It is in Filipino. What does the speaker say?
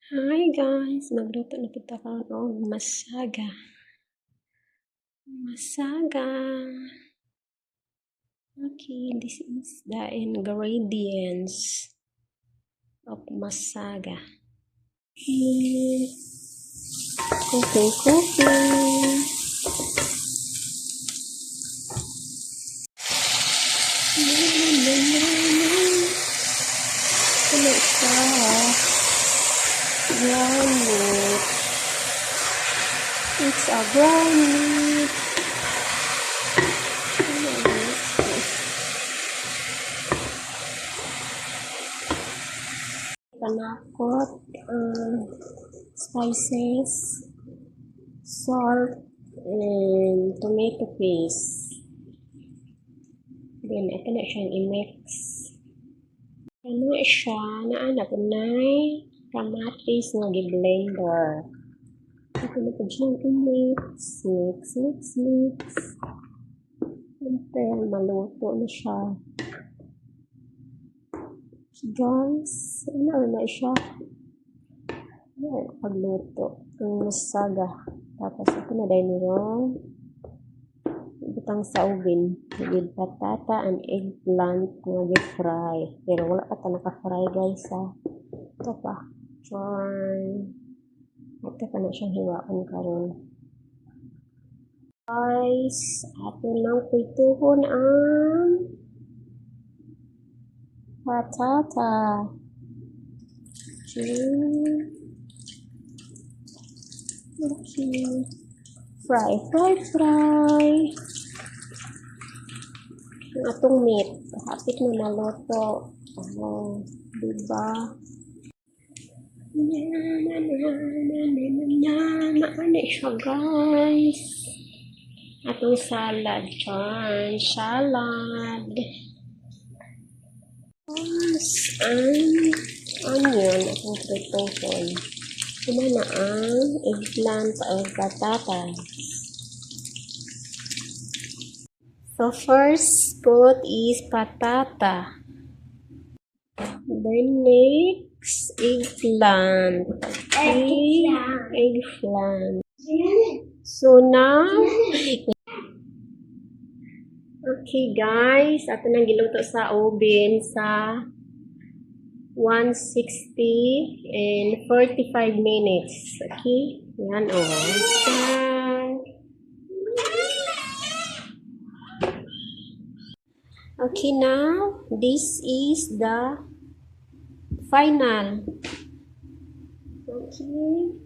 Hi guys, magluto na po ako ng masaga. Okay, this is the ingredients of masaga. Cooking. Ground meat. It's a ground meat. Panakot, spices, salt, and tomato paste. Then, ito na siyang i-mix. Ano siya, naanap na kamatis nga gi-blender. Ito na po siyang i-mix. Mix. Until maluto na siya. Guys, ano na siya? Pagluto. Ang masaga. Tapos ito na dahil nilong butang sa oven. With patata and eggplant nga gi-fry. Pero wala pa naka-fry guys ha. Ito pa. Ito pa na siyang hiwaan karon. Guys, ato lang pituhon ang patata. Okay. Fry. Ang atong meat. Hapit na maluto. Diba? Ano siya guys? Atong salad. Salad. Onion. Atong pritohon. Ito na ang eggplant o patatas. So first put is patata. Then next eggplant. Eggplant. So now, okay guys, ato nang giluto sa oven sa 160 and 45 minutes. Okay? Yan o. Okay, now, this is the final. Okay.